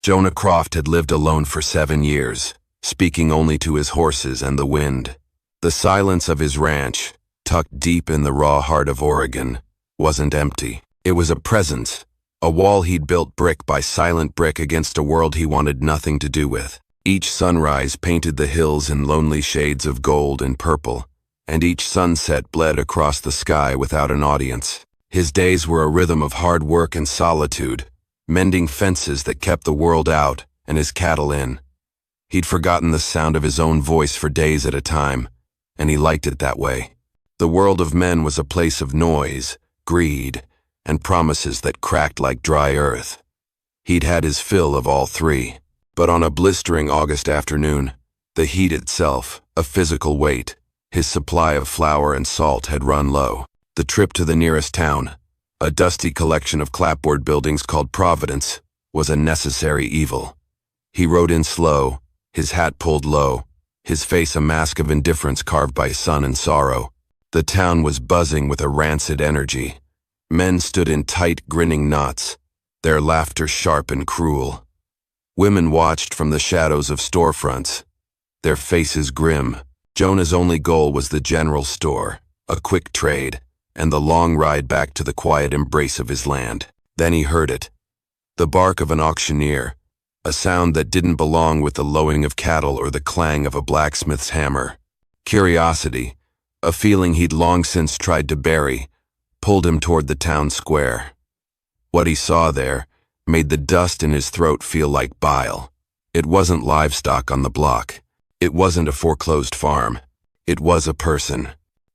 Jonah Croft had lived alone for 7 years, speaking only to his horses and the wind. The silence of his ranch, tucked deep in the raw heart of Oregon, wasn't empty. It was a presence, a wall he'd built brick by silent brick against a world he wanted nothing to do with. Each sunrise painted the hills in lonely shades of gold and purple, and each sunset bled across the sky without an audience. His days were a rhythm of hard work and solitude, mending fences that kept the world out and his cattle in. He'd forgotten the sound of his own voice for days at a time, and he liked it that way. The world of men was a place of noise, greed, and promises that cracked like dry earth. He'd had his fill of all three. But on a blistering August afternoon, the heat itself, a physical weight, his supply of flour and salt had run low. The trip to the nearest town, a dusty collection of clapboard buildings called Providence, was a necessary evil. He rode in slow, his hat pulled low, his face a mask of indifference carved by sun and sorrow. The town was buzzing with a rancid energy. Men stood in tight, grinning knots, their laughter sharp and cruel. Women watched from the shadows of storefronts, their faces grim. Jonah's only goal was the general store, a quick trade, and the long ride back to the quiet embrace of his land. Then he heard it. The bark of an auctioneer, a sound that didn't belong with the lowing of cattle or the clang of a blacksmith's hammer. Curiosity, a feeling he'd long since tried to bury, pulled him toward the town square. What he saw there made the dust in his throat feel like bile. It wasn't livestock on the block. It wasn't a foreclosed farm. It was a person.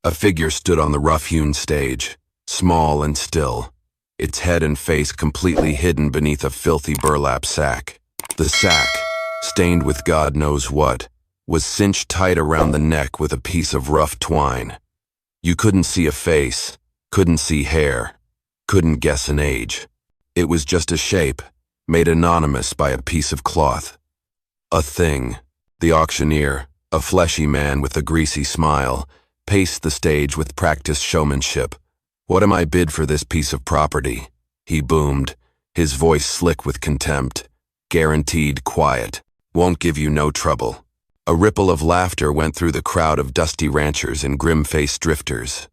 A figure stood on the rough-hewn stage, small and still, its head and face completely hidden beneath a filthy burlap sack. The sack, stained with God knows what, was cinched tight around the neck with a piece of rough twine. You couldn't see a face, couldn't see hair, couldn't guess an age. It was just a shape, made anonymous by a piece of cloth. A thing. The auctioneer, a fleshy man with a greasy smile, paced the stage with practiced showmanship. "What am I bid for this piece of property?" he boomed, his voice slick with contempt. "Guaranteed quiet. Won't give you no trouble." A ripple of laughter went through the crowd of dusty ranchers and grim-faced drifters.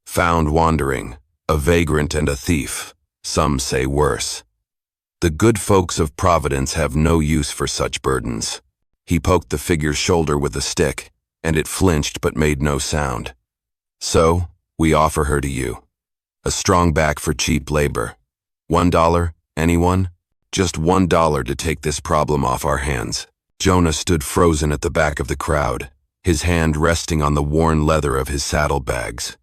Found wandering, a vagrant and a thief. Some say worse. The good folks of Providence have no use for such burdens. He poked the figure's shoulder with a stick, and it flinched but made no sound. "So, we offer her to you. A strong back for cheap labor. $1, anyone? Just $1 to take this problem off our hands." Jonah stood frozen at the back of the crowd, his hand resting on the worn leather of his saddlebags.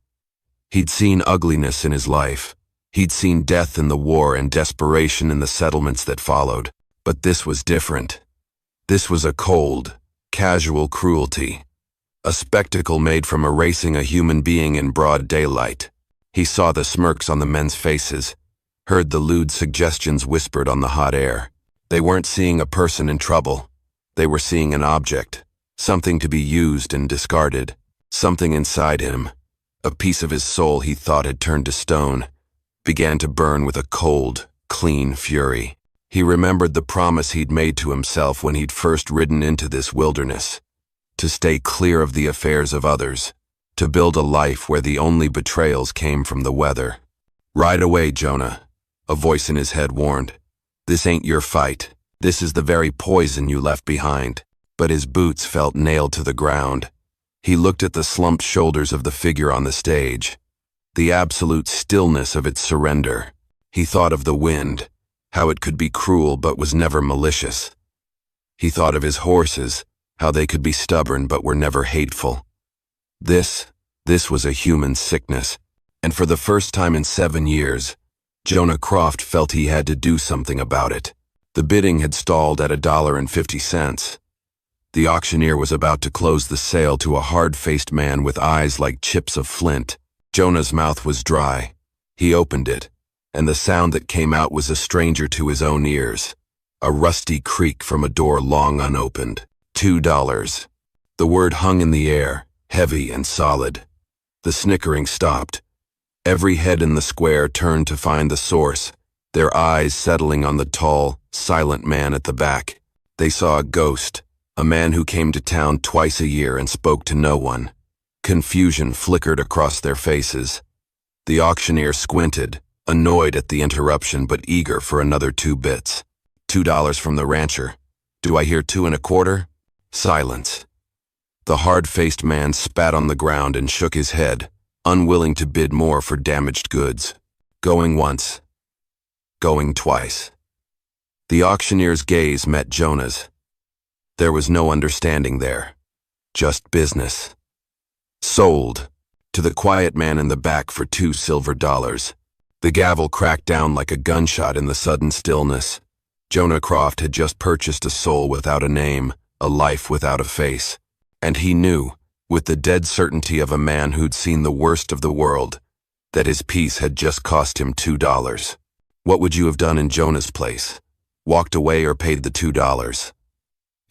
He'd seen ugliness in his life. He'd seen death in the war and desperation in the settlements that followed. But this was different. This was a cold, casual cruelty. A spectacle made from erasing a human being in broad daylight. He saw the smirks on the men's faces, heard the lewd suggestions whispered on the hot air. They weren't seeing a person in trouble. They were seeing an object, something to be used and discarded, something inside him, a piece of his soul he thought had turned to stone, began to burn with a cold, clean fury. He remembered the promise he'd made to himself when he'd first ridden into this wilderness, to stay clear of the affairs of others, to build a life where the only betrayals came from the weather. "Ride away, Jonah," a voice in his head warned. "This ain't your fight. This is the very poison you left behind." But his boots felt nailed to the ground. He looked at the slumped shoulders of the figure on the stage, the absolute stillness of its surrender. He thought of the wind, how it could be cruel but was never malicious. He thought of his horses, how they could be stubborn but were never hateful. This was a human sickness, and for the first time in 7 years, Jonah Croft felt he had to do something about it. The bidding had stalled at $1.50. The auctioneer was about to close the sale to a hard-faced man with eyes like chips of flint. Jonah's mouth was dry. He opened it, and the sound that came out was a stranger to his own ears. A rusty creak from a door long unopened. $2. The word hung in the air, heavy and solid. The snickering stopped. Every head in the square turned to find the source, their eyes settling on the tall, silent man at the back. They saw a ghost, a man who came to town twice a year and spoke to no one. Confusion flickered across their faces. The auctioneer squinted, annoyed at the interruption but eager for another 2 bits. $2 from the rancher. Do I hear 2 1/4? Silence. The hard-faced man spat on the ground and shook his head, unwilling to bid more for damaged goods. Going once. Going twice. The auctioneer's gaze met Jonah's. There was no understanding there. Just business. Sold. To the quiet man in the back for $2 silver. The gavel cracked down like a gunshot in the sudden stillness. Jonah Croft had just purchased a soul without a name, a life without a face. And he knew, with the dead certainty of a man who'd seen the worst of the world, that his piece had just cost him $2. What would you have done in Jonah's place? Walked away or paid the $2?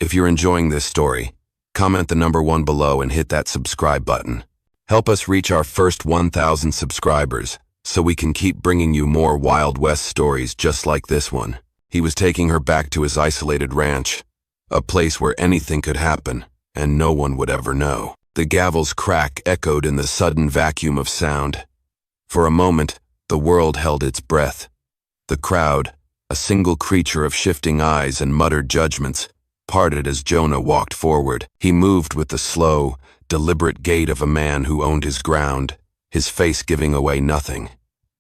If you're enjoying this story, comment the number 1 below and hit that subscribe button. Help us reach our first 1,000 subscribers, so we can keep bringing you more Wild West stories just like this one. He was taking her back to his isolated ranch, a place where anything could happen, and no one would ever know. The gavel's crack echoed in the sudden vacuum of sound. For a moment, the world held its breath. The crowd, a single creature of shifting eyes and muttered judgments, parted as Jonah walked forward. He moved with the slow, deliberate gait of a man who owned his ground, his face giving away nothing.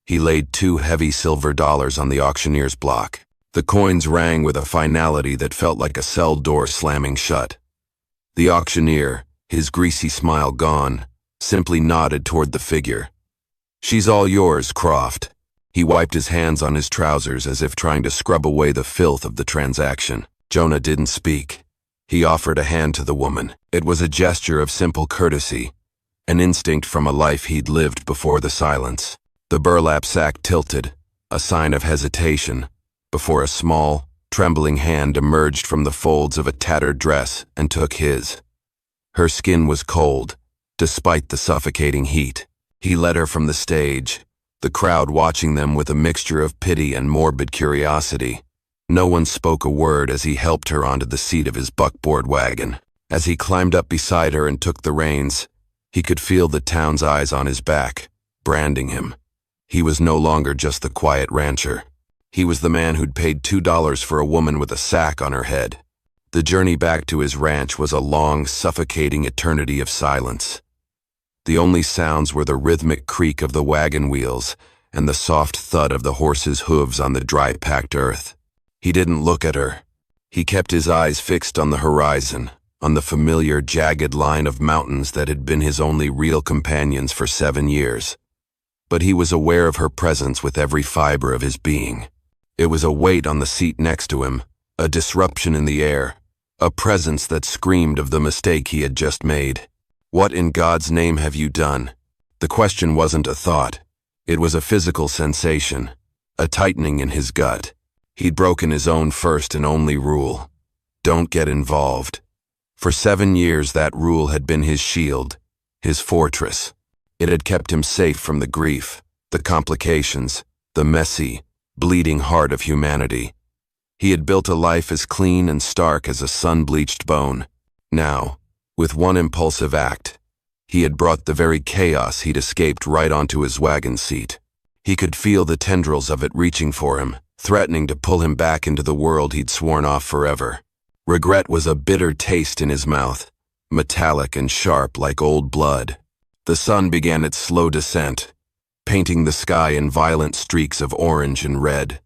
He laid 2 heavy silver dollars on the auctioneer's block. The coins rang with a finality that felt like a cell door slamming shut. The auctioneer, his greasy smile gone, simply nodded toward the figure. She's all yours, Croft. He wiped his hands on his trousers as if trying to scrub away the filth of the transaction. Jonah didn't speak. He offered a hand to the woman. It was a gesture of simple courtesy, an instinct from a life he'd lived before the silence. The burlap sack tilted, a sign of hesitation, before a small, trembling hand emerged from the folds of a tattered dress and took his. Her skin was cold, despite the suffocating heat. He led her from the stage, the crowd watching them with a mixture of pity and morbid curiosity. No one spoke a word as he helped her onto the seat of his buckboard wagon. As he climbed up beside her and took the reins, he could feel the town's eyes on his back, branding him. He was no longer just the quiet rancher. He was the man who'd paid $2 for a woman with a sack on her head. The journey back to his ranch was a long, suffocating eternity of silence. The only sounds were the rhythmic creak of the wagon wheels and the soft thud of the horse's hooves on the dry, packed earth. He didn't look at her. He kept his eyes fixed on the horizon, on the familiar, jagged line of mountains that had been his only real companions for 7 years. But he was aware of her presence with every fiber of his being. It was a weight on the seat next to him, a disruption in the air, a presence that screamed of the mistake he had just made. What in God's name have you done? The question wasn't a thought. It was a physical sensation, a tightening in his gut. He'd broken his own first and only rule. Don't get involved. For 7 years that rule had been his shield, his fortress. It had kept him safe from the grief, the complications, the messy, bleeding heart of humanity. He had built a life as clean and stark as a sun-bleached bone. Now, with one impulsive act, he had brought the very chaos he'd escaped right onto his wagon seat. He could feel the tendrils of it reaching for him, threatening to pull him back into the world he'd sworn off forever. Regret was a bitter taste in his mouth, metallic and sharp like old blood. The sun began its slow descent, painting the sky in violent streaks of orange and red.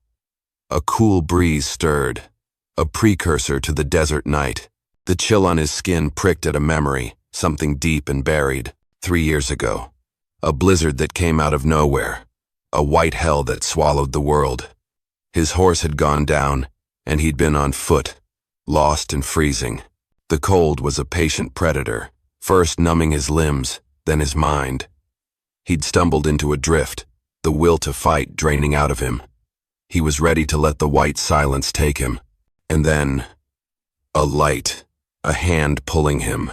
A cool breeze stirred, a precursor to the desert night. The chill on his skin pricked at a memory, something deep and buried. 3 years ago, a blizzard that came out of nowhere, a white hell that swallowed the world. His horse had gone down, and he'd been on foot, lost and freezing. The cold was a patient predator, first numbing his limbs, then his mind. He'd stumbled into a drift, the will to fight draining out of him. He was ready to let the white silence take him. And then, a light, a hand pulling him.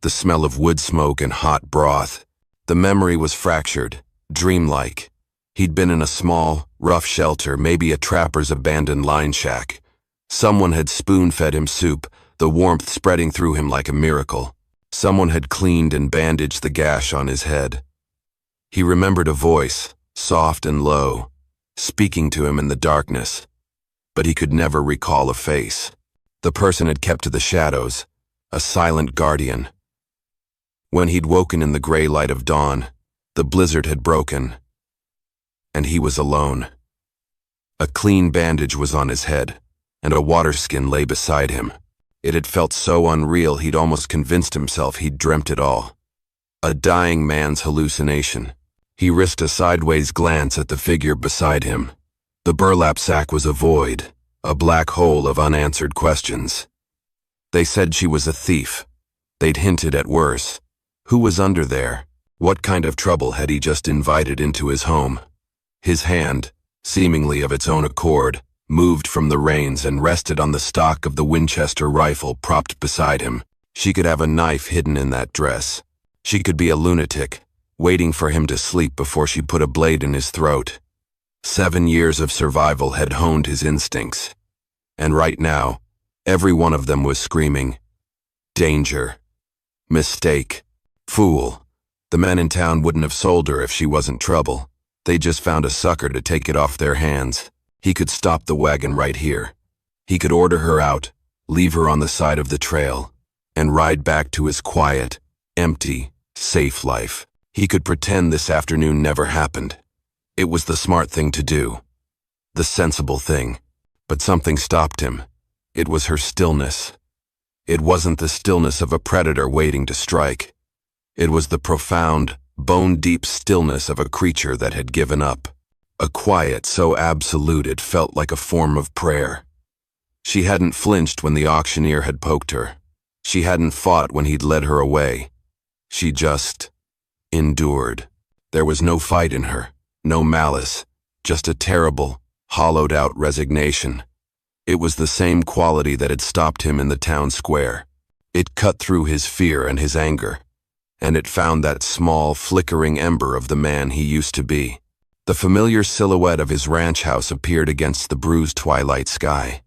The smell of wood smoke and hot broth. The memory was fractured, dreamlike. He'd been in a small, Rough shelter, maybe a trapper's abandoned line shack. Someone had spoon-fed him soup, the warmth spreading through him like a miracle. Someone had cleaned and bandaged the gash on his head. He remembered a voice, soft and low, speaking to him in the darkness, but he could never recall a face. The person had kept to the shadows, a silent guardian. When he'd woken in the gray light of dawn, the blizzard had broken, and he was alone. A clean bandage was on his head, and a water skin lay beside him. It had felt so unreal he'd almost convinced himself he'd dreamt it all. A dying man's hallucination. He risked a sideways glance at the figure beside him. The burlap sack was a void, a black hole of unanswered questions. They said she was a thief. They'd hinted at worse. Who was under there? What kind of trouble had he just invited into his home? His hand, seemingly of its own accord, moved from the reins and rested on the stock of the Winchester rifle propped beside him. She could have a knife hidden in that dress. She could be a lunatic, waiting for him to sleep before she put a blade in his throat. 7 years of survival had honed his instincts. And right now, every one of them was screaming, danger, mistake, fool. The men in town wouldn't have sold her if she wasn't trouble. They just found a sucker to take it off their hands. He could stop the wagon right here. He could order her out, leave her on the side of the trail, and ride back to his quiet, empty, safe life. He could pretend this afternoon never happened. It was the smart thing to do, the sensible thing. But something stopped him. It was her stillness. It wasn't the stillness of a predator waiting to strike. It was the profound, bone-deep stillness of a creature that had given up. A quiet so absolute it felt like a form of prayer. She hadn't flinched when the auctioneer had poked her. She hadn't fought when he'd led her away. She just endured. There was no fight in her, no malice, just a terrible, hollowed-out resignation. It was the same quality that had stopped him in the town square. It cut through his fear and his anger, and it found that small, flickering ember of the man he used to be. The familiar silhouette of his ranch house appeared against the bruised twilight sky.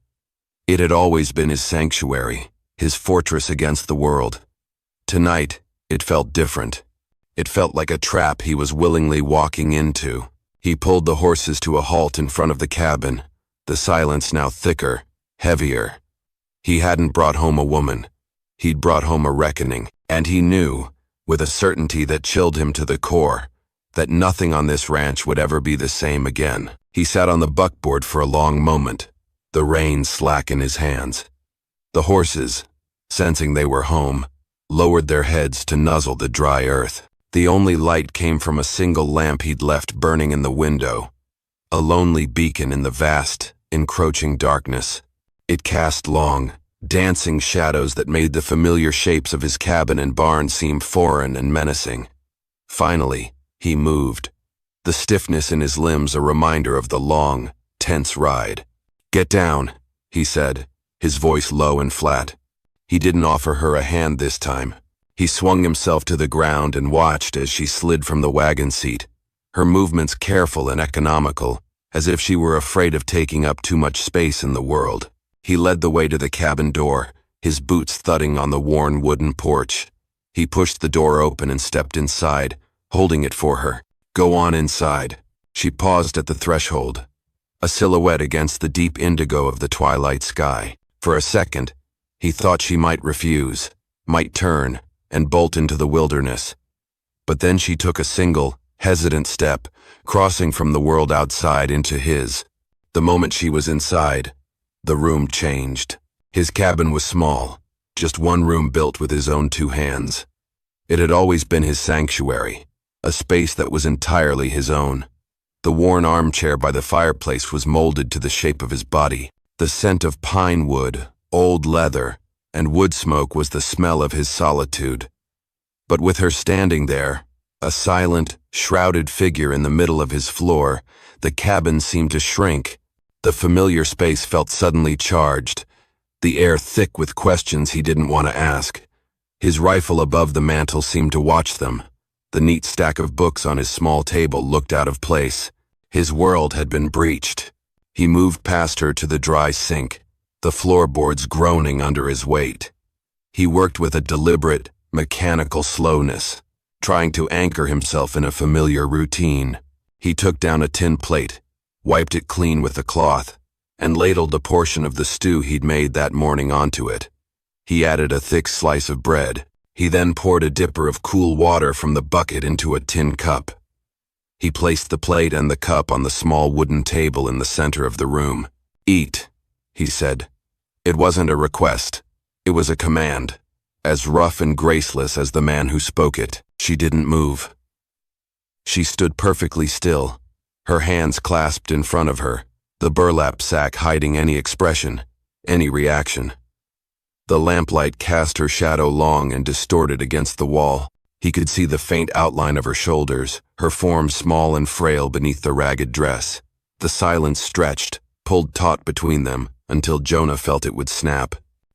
It had always been his sanctuary, his fortress against the world. Tonight, it felt different. It felt like a trap he was willingly walking into. He pulled the horses to a halt in front of the cabin, the silence now thicker, heavier. He hadn't brought home a woman. He'd brought home a reckoning, and he knew, with a certainty that chilled him to the core, that nothing on this ranch would ever be the same again. He sat on the buckboard for a long moment, the reins slack in his hands. The horses, sensing they were home, lowered their heads to nuzzle the dry earth. The only light came from a single lamp he'd left burning in the window, a lonely beacon in the vast, encroaching darkness. It cast long, dancing shadows that made the familiar shapes of his cabin and barn seem foreign and menacing. Finally, he moved, the stiffness in his limbs a reminder of the long, tense ride. "Get down," he said, his voice low and flat. He didn't offer her a hand this time. He swung himself to the ground and watched as she slid from the wagon seat, her movements careful and economical, as if she were afraid of taking up too much space in the world. He led the way to the cabin door, his boots thudding on the worn wooden porch. He pushed the door open and stepped inside, holding it for her. "Go on inside." She paused at the threshold, a silhouette against the deep indigo of the twilight sky. For a second, he thought she might refuse, might turn, and bolt into the wilderness. But then she took a single, hesitant step, crossing from the world outside into his. The moment she was inside, the room changed. His cabin was small, just one room built with his own 2 hands. It had always been his sanctuary, a space that was entirely his own. The worn armchair by the fireplace was molded to the shape of his body. The scent of pine wood, old leather, and wood smoke was the smell of his solitude. But with her standing there, a silent, shrouded figure in the middle of his floor, the cabin seemed to shrink. The familiar space felt suddenly charged, the air thick with questions he didn't want to ask. His rifle above the mantel seemed to watch them. The neat stack of books on his small table looked out of place. His world had been breached. He moved past her to the dry sink, the floorboards groaning under his weight. He worked with a deliberate, mechanical slowness, trying to anchor himself in a familiar routine. He took down a tin plate, wiped it clean with a cloth, and ladled a portion of the stew he'd made that morning onto it. He added a thick slice of bread. He then poured a dipper of cool water from the bucket into a tin cup. He placed the plate and the cup on the small wooden table in the center of the room. "Eat," he said. It wasn't a request. It was a command, as rough and graceless as the man who spoke it. She didn't move. She stood perfectly still, her hands clasped in front of her, the burlap sack hiding any expression, any reaction. The lamplight cast her shadow long and distorted against the wall. He could see the faint outline of her shoulders, her form small and frail beneath the ragged dress. The silence stretched, pulled taut between them, until Jonah felt it would snap.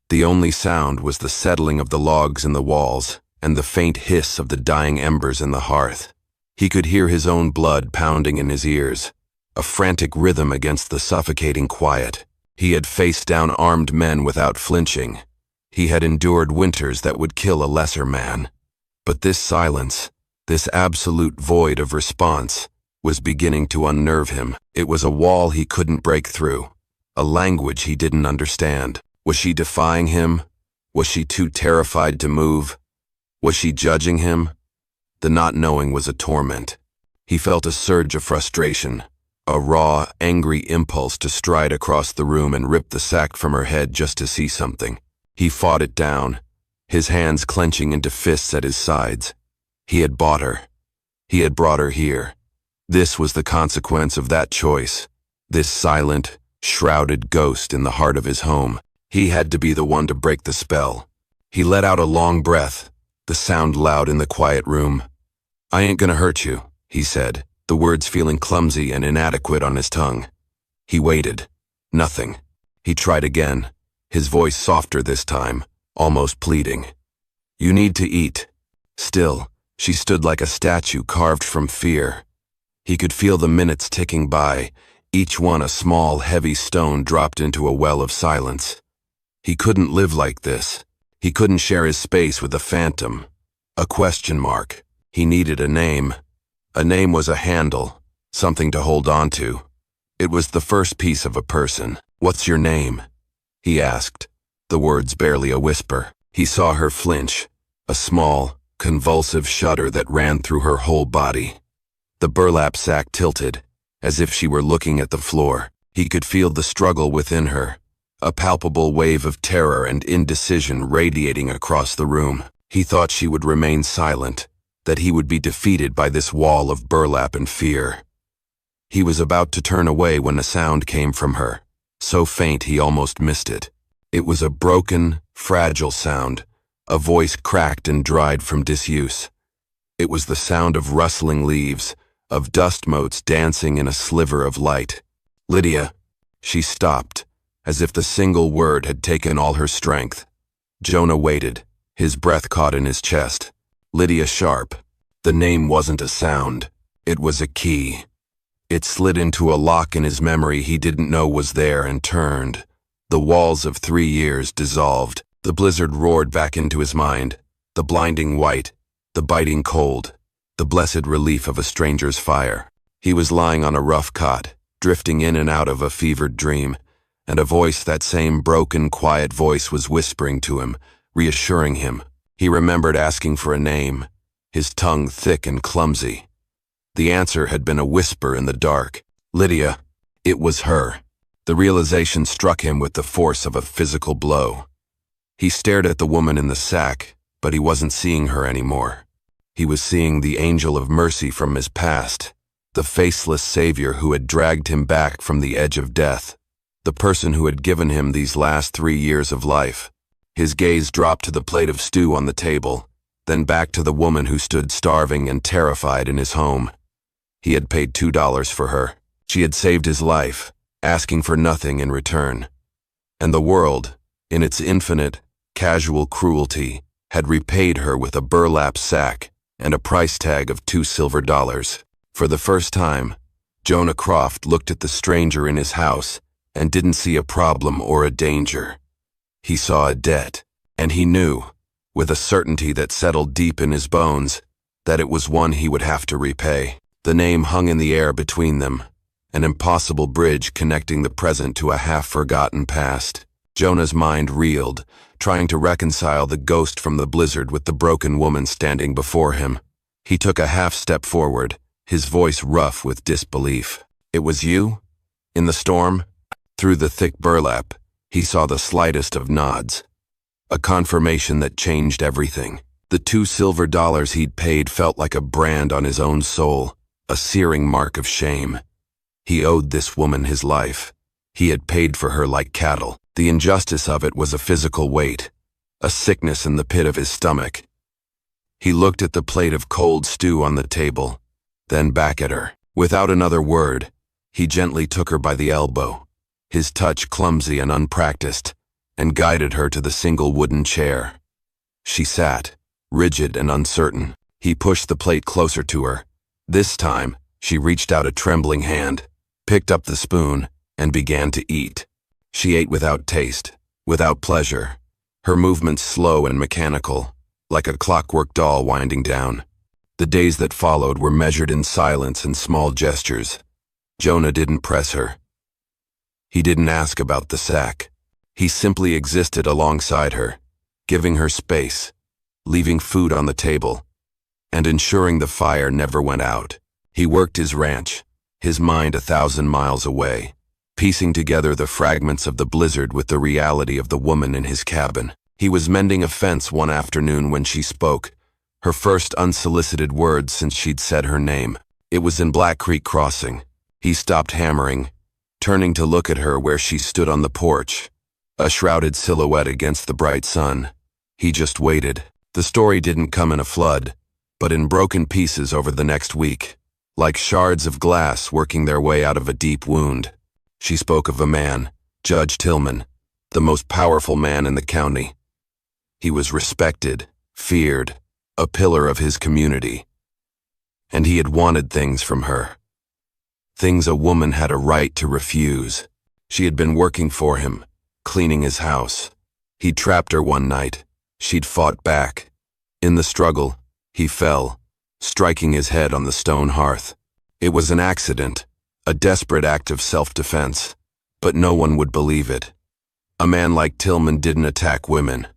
The only sound was the settling of the logs in the walls, and the faint hiss of the dying embers in the hearth. He could hear his own blood pounding in his ears, a frantic rhythm against the suffocating quiet. He had faced down armed men without flinching. He had endured winters that would kill a lesser man. But this silence, this absolute void of response, was beginning to unnerve him. It was a wall he couldn't break through, a language he didn't understand. Was she defying him? Was she too terrified to move? Was she judging him? The not knowing was a torment. He felt a surge of frustration, a raw, angry impulse to stride across the room and rip the sack from her head just to see something. He fought it down, his hands clenching into fists at his sides. He had bought her. He had brought her here. This was the consequence of that choice. This silent, shrouded ghost in the heart of his home. He had to be the one to break the spell. He let out a long breath, the sound loud in the quiet room. "I ain't gonna hurt you," he said, the words feeling clumsy and inadequate on his tongue. He waited. Nothing. He tried again, his voice softer this time, almost pleading. "You need to eat." Still, she stood like a statue carved from fear. He could feel the minutes ticking by, each one a small, heavy stone dropped into a well of silence. He couldn't live like this. He couldn't share his space with a phantom, a question mark. He needed a name. A name was a handle, something to hold on to. It was the first piece of a person. "What's your name?" he asked, the words barely a whisper. He saw her flinch, a small, convulsive shudder that ran through her whole body. The burlap sack tilted, as if she were looking at the floor. He could feel the struggle within her, a palpable wave of terror and indecision radiating across the room. He thought she would remain silent, that he would be defeated by this wall of burlap and fear. He was about to turn away when a sound came from her, so faint he almost missed it. It was a broken, fragile sound, a voice cracked and dried from disuse. It was the sound of rustling leaves, of dust motes dancing in a sliver of light. "Lydia." She stopped, as if the single word had taken all her strength. Jonah waited, his breath caught in his chest. Lydia Sharp. The name wasn't a sound. It was a key. It slid into a lock in his memory he didn't know was there and turned. The walls of 3 years dissolved. The blizzard roared back into his mind. The blinding white, the biting cold, the blessed relief of a stranger's fire. He was lying on a rough cot, drifting in and out of a fevered dream, and a voice, that same broken, quiet voice, was whispering to him, reassuring him. He remembered asking for a name, his tongue thick and clumsy. The answer had been a whisper in the dark. Lydia. It was her. The realization struck him with the force of a physical blow. He stared at the woman in the sack, but he wasn't seeing her anymore. He was seeing the angel of mercy from his past, the faceless savior who had dragged him back from the edge of death, the person who had given him these last 3 years of life. His gaze dropped to the plate of stew on the table, then back to the woman who stood starving and terrified in his home. He had paid $2 for her. She had saved his life, asking for nothing in return. And the world, in its infinite, casual cruelty, had repaid her with a burlap sack and a price tag of $2 silver. For the first time, Jonah Croft looked at the stranger in his house and didn't see a problem or a danger. He saw a debt, and he knew, with a certainty that settled deep in his bones, that it was one he would have to repay. The name hung in the air between them, an impossible bridge connecting the present to a half-forgotten past. Jonah's mind reeled, trying to reconcile the ghost from the blizzard with the broken woman standing before him. He took a half-step forward, his voice rough with disbelief. "It was you? In the storm?" Through the thick burlap, he saw the slightest of nods. A confirmation that changed everything. The $2 silver he'd paid felt like a brand on his own soul, a searing mark of shame. He owed this woman his life. He had paid for her like cattle. The injustice of it was a physical weight, a sickness in the pit of his stomach. He looked at the plate of cold stew on the table, then back at her. Without another word, he gently took her by the elbow, his touch clumsy and unpracticed, and guided her to the single wooden chair. She sat, rigid and uncertain. He pushed the plate closer to her. This time, she reached out a trembling hand, picked up the spoon, and began to eat. She ate without taste, without pleasure, her movements slow and mechanical, like a clockwork doll winding down. The days that followed were measured in silence and small gestures. Jonah didn't press her. He didn't ask about the sack. He simply existed alongside her, giving her space, leaving food on the table, and ensuring the fire never went out. He worked his ranch, his mind 1,000 miles away, piecing together the fragments of the blizzard with the reality of the woman in his cabin. He was mending a fence one afternoon when she spoke, her first unsolicited words since she'd said her name. It was in Black Creek Crossing. He stopped hammering, turning to look at her where she stood on the porch, a shrouded silhouette against the bright sun. He just waited. The story didn't come in a flood, but in broken pieces over the next week, like shards of glass working their way out of a deep wound. She spoke of a man, Judge Tillman, the most powerful man in the county. He was respected, feared, a pillar of his community. And he had wanted things from her. Things a woman had a right to refuse. She had been working for him, cleaning his house. He'd trapped her one night. She'd fought back. In the struggle, he fell, striking his head on the stone hearth. It was an accident, a desperate act of self-defense, but no one would believe it. A man like Tillman didn't attack women.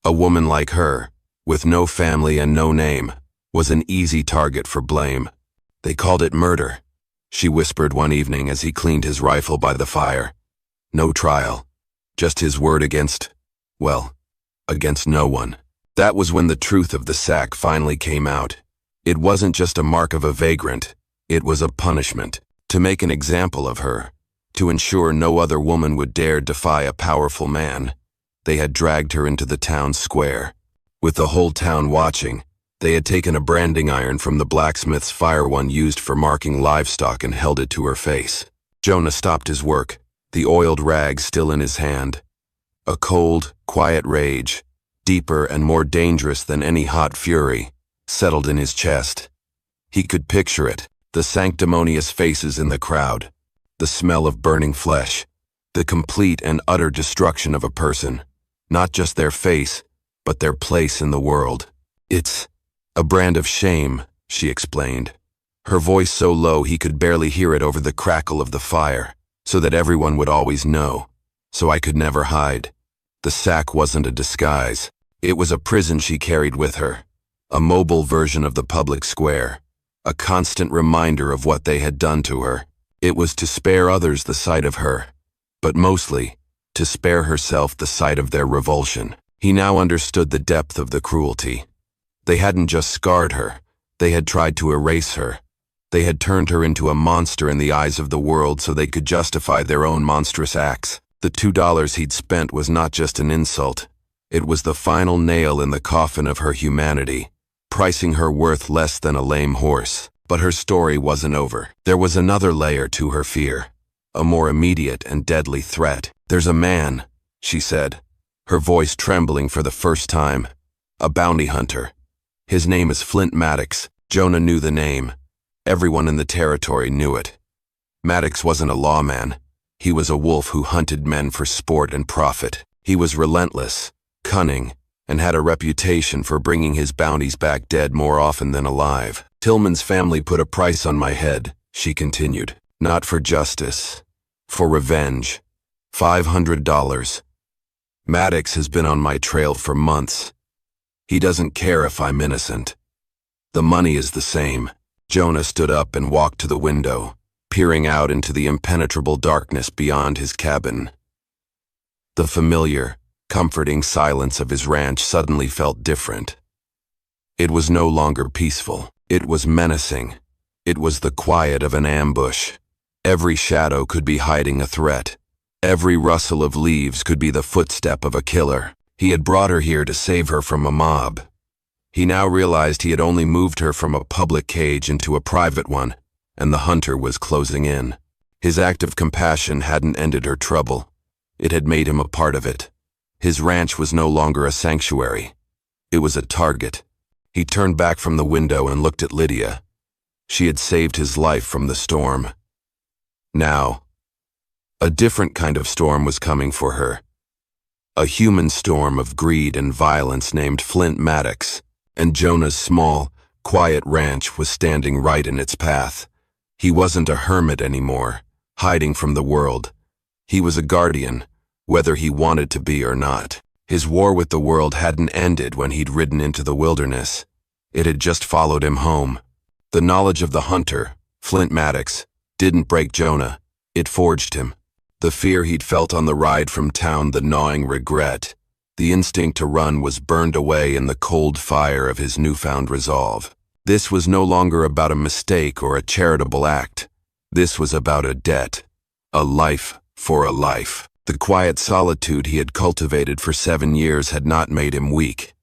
A woman like her, with no family and no name, was an easy target for blame. They called it murder, she whispered one evening as he cleaned his rifle by the fire. No trial, just his word against no one. That was when the truth of the sack finally came out. It wasn't just a mark of a vagrant, it was a punishment. To make an example of her, to ensure no other woman would dare defy a powerful man, they had dragged her into the town square. With the whole town watching, they had taken a branding iron from the blacksmith's fire one used for marking livestock and held it to her face. Jonah stopped his work, the oiled rag still in his hand. A cold, quiet rage, deeper and more dangerous than any hot fury, settled in his chest. He could picture it. The sanctimonious faces in the crowd, the smell of burning flesh, the complete and utter destruction of a person, not just their face, but their place in the world. "It's a brand of shame," she explained, her voice so low he could barely hear it over the crackle of the fire, so that everyone would always know, so I could never hide. The sack wasn't a disguise. It was a prison she carried with her, a mobile version of the public square. A constant reminder of what they had done to her. It was to spare others the sight of her, but mostly, to spare herself the sight of their revulsion. He now understood the depth of the cruelty. They hadn't just scarred her, they had tried to erase her. They had turned her into a monster in the eyes of the world so they could justify their own monstrous acts. The $2 he'd spent was not just an insult, it was the final nail in the coffin of her humanity, pricing her worth less than a lame horse. But her story wasn't over. There was another layer to her fear, a more immediate and deadly threat. "There's a man," she said, her voice trembling for the first time, "a bounty hunter. His name is Flint Maddox." Jonah knew the name. Everyone in the territory knew it. Maddox wasn't a lawman. He was a wolf who hunted men for sport and profit. He was relentless, cunning, and had a reputation for bringing his bounties back dead more often than alive. Tillman's family put a price on my head, she continued. Not for justice, for revenge. $500. Maddox has been on my trail for months. He doesn't care if I'm innocent. The money is the same. Jonah stood up and walked to the window, peering out into the impenetrable darkness beyond his cabin. The familiar, comforting silence of his ranch suddenly felt different. It was no longer peaceful. It was menacing. It was the quiet of an ambush. Every shadow could be hiding a threat. Every rustle of leaves could be the footstep of a killer. He had brought her here to save her from a mob. He now realized he had only moved her from a public cage into a private one, and the hunter was closing in. His act of compassion hadn't ended her trouble. It had made him a part of it. His ranch was no longer a sanctuary. It was a target. He turned back from the window and looked at Lydia. She had saved his life from the storm. Now, a different kind of storm was coming for her. A human storm of greed and violence named Flint Maddox, and Jonah's small, quiet ranch was standing right in its path. He wasn't a hermit anymore, hiding from the world. He was a guardian, whether he wanted to be or not. His war with the world hadn't ended when he'd ridden into the wilderness. It had just followed him home. The knowledge of the hunter, Flint Maddox, didn't break Jonah. It forged him. The fear he'd felt on the ride from town, the gnawing regret, the instinct to run was burned away in the cold fire of his newfound resolve. This was no longer about a mistake or a charitable act. This was about a debt, a life for a life. The quiet solitude he had cultivated for 7 years had not made him weak.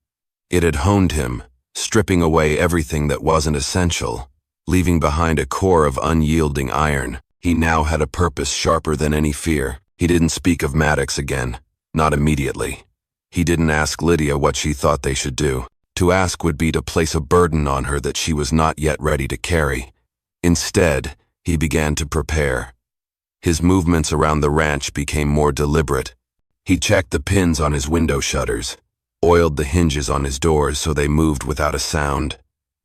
It had honed him, stripping away everything that wasn't essential, leaving behind a core of unyielding iron. He now had a purpose sharper than any fear. He didn't speak of Maddox again, not immediately. He didn't ask Lydia what she thought they should do. To ask would be to place a burden on her that she was not yet ready to carry. Instead, he began to prepare. His movements around the ranch became more deliberate. He checked the pins on his window shutters, oiled the hinges on his doors so they moved without a sound,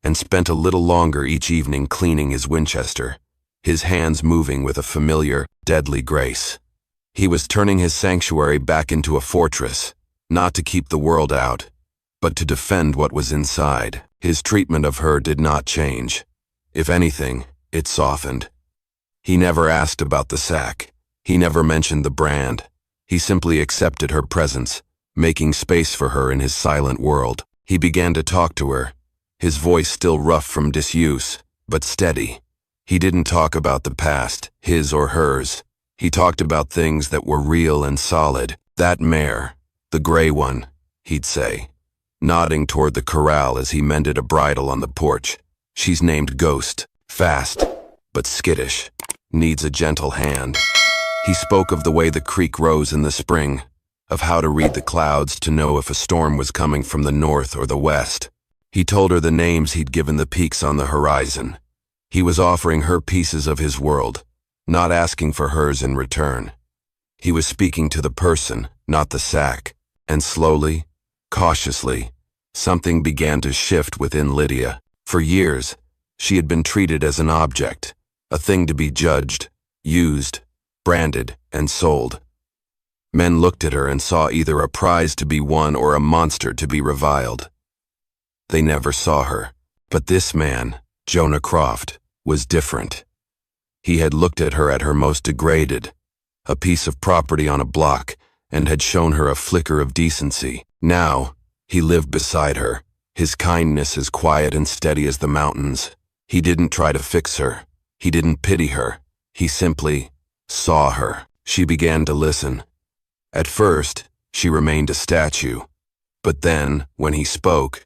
and spent a little longer each evening cleaning his Winchester, his hands moving with a familiar, deadly grace. He was turning his sanctuary back into a fortress, not to keep the world out, but to defend what was inside. His treatment of her did not change. If anything, it softened. He never asked about the sack. He never mentioned the brand. He simply accepted her presence, making space for her in his silent world. He began to talk to her, his voice still rough from disuse, but steady. He didn't talk about the past, his or hers. He talked about things that were real and solid. That mare, the gray one, he'd say, nodding toward the corral as he mended a bridle on the porch. She's named Ghost, fast, but skittish, needs a gentle hand. He spoke of the way the creek rose in the spring, of how to read the clouds to know if a storm was coming from the north or the west. He told her the names he'd given the peaks on the horizon. He was offering her pieces of his world, not asking for hers in return. He was speaking to the person, not the sack, and slowly, cautiously, something began to shift within Lydia. For years, she had been treated as an object, a thing to be judged, used, branded, and sold. Men looked at her and saw either a prize to be won or a monster to be reviled. They never saw her. But this man, Jonah Croft, was different. He had looked at her at her most degraded, a piece of property on a block, and had shown her a flicker of decency. Now, he lived beside her, his kindness as quiet and steady as the mountains. He didn't try to fix her. He didn't pity her. He simply saw her. She began to listen. At first, she remained a statue. But then, when he spoke,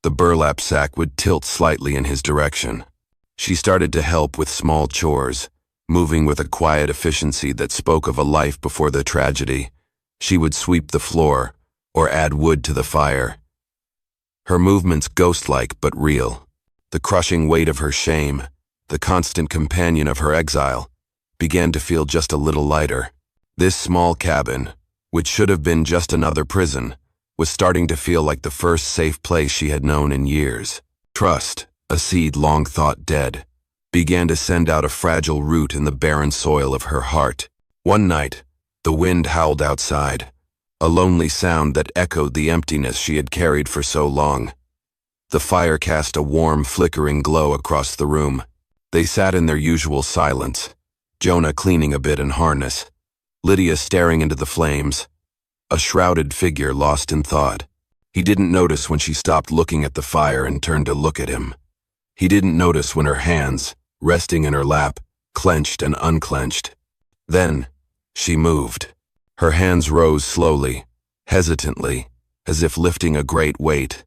the burlap sack would tilt slightly in his direction. She started to help with small chores, moving with a quiet efficiency that spoke of a life before the tragedy. She would sweep the floor, or add wood to the fire. Her movements ghost-like but real. The crushing weight of her shame, the constant companion of her exile, began to feel just a little lighter. This small cabin, which should have been just another prison, was starting to feel like the first safe place she had known in years. Trust, a seed long thought dead, began to send out a fragile root in the barren soil of her heart. One night, the wind howled outside, a lonely sound that echoed the emptiness she had carried for so long. The fire cast a warm, flickering glow across the room. They sat in their usual silence, Jonah cleaning a bit in harness, Lydia staring into the flames, a shrouded figure lost in thought. He didn't notice when she stopped looking at the fire and turned to look at him. He didn't notice when her hands, resting in her lap, clenched and unclenched. Then, she moved. Her hands rose slowly, hesitantly, as if lifting a great weight.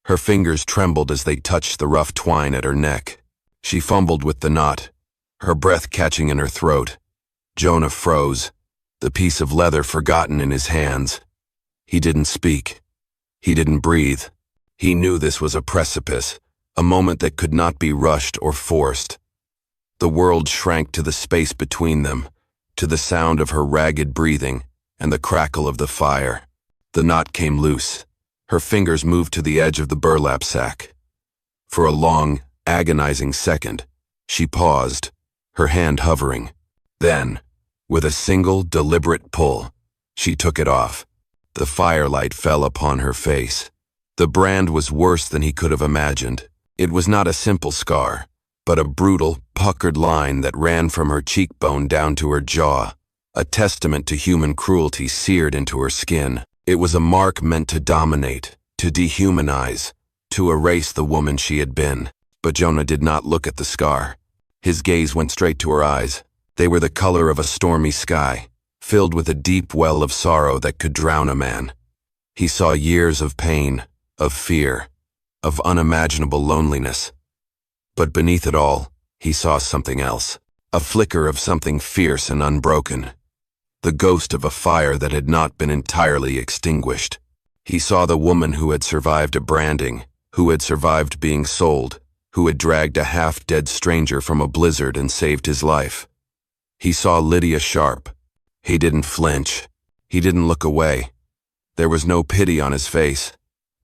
Her fingers trembled as they touched the rough twine at her neck. She fumbled with the knot, her breath catching in her throat. Jonah froze, the piece of leather forgotten in his hands. He didn't speak. He didn't breathe. He knew this was a precipice, a moment that could not be rushed or forced. The world shrank to the space between them, to the sound of her ragged breathing and the crackle of the fire. The knot came loose. Her fingers moved to the edge of the burlap sack. For a long, agonizing second, she paused, her hand hovering. Then, with a single, deliberate pull, she took it off. The firelight fell upon her face. The brand was worse than he could have imagined. It was not a simple scar, but a brutal, puckered line that ran from her cheekbone down to her jaw, a testament to human cruelty seared into her skin. It was a mark meant to dominate, to dehumanize, to erase the woman she had been. But Jonah did not look at the scar. His gaze went straight to her eyes. They were the color of a stormy sky, filled with a deep well of sorrow that could drown a man. He saw years of pain, of fear, of unimaginable loneliness. But beneath it all, he saw something else, a flicker of something fierce and unbroken, the ghost of a fire that had not been entirely extinguished. He saw the woman who had survived a branding, who had survived being sold, who had dragged a half-dead stranger from a blizzard and saved his life. He saw Lydia Sharp. He didn't flinch. He didn't look away. There was no pity on his face,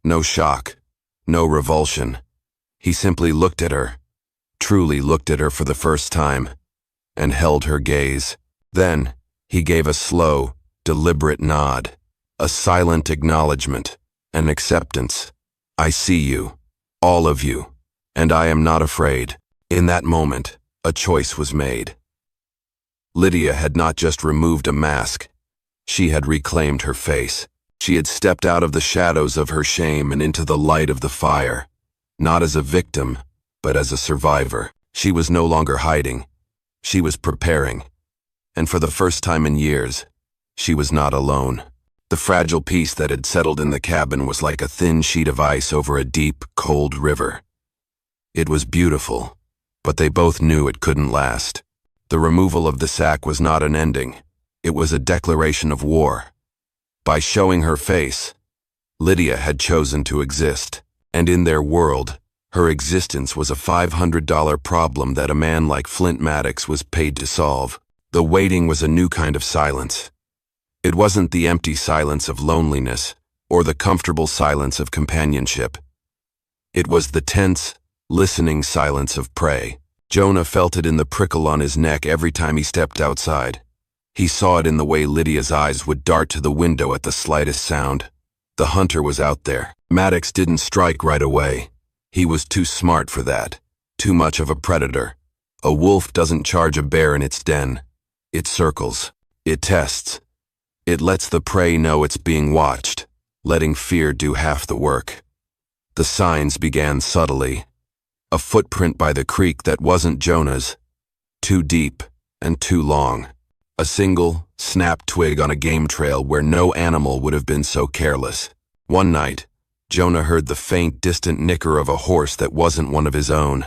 no shock, no revulsion. He simply looked at her, truly looked at her for the first time, and held her gaze. Then, he gave a slow, deliberate nod, a silent acknowledgement, an acceptance. I see you, all of you, and I am not afraid. In that moment, a choice was made. Lydia had not just removed a mask. She had reclaimed her face. She had stepped out of the shadows of her shame and into the light of the fire, not as a victim, but as a survivor. She was no longer hiding. She was preparing. And for the first time in years, she was not alone. The fragile peace that had settled in the cabin was like a thin sheet of ice over a deep, cold river. It was beautiful, but they both knew it couldn't last. The removal of the sack was not an ending. It was a declaration of war. By showing her face, Lydia had chosen to exist, and in their world, her existence was a $500 problem that a man like Flint Maddox was paid to solve. The waiting was a new kind of silence. It wasn't the empty silence of loneliness or the comfortable silence of companionship. It was the tense, listening silence of prey. Jonah felt it in the prickle on his neck every time he stepped outside. He saw it in the way Lydia's eyes would dart to the window at the slightest sound. The hunter was out there. Maddox didn't strike right away. He was too smart for that, too much of a predator. A wolf doesn't charge a bear in its den. It circles. It tests. It lets the prey know it's being watched, letting fear do half the work. The signs began subtly. A footprint by the creek that wasn't Jonah's, too deep and too long. A single, snapped twig on a game trail where no animal would have been so careless. One night, Jonah heard the faint, distant nicker of a horse that wasn't one of his own,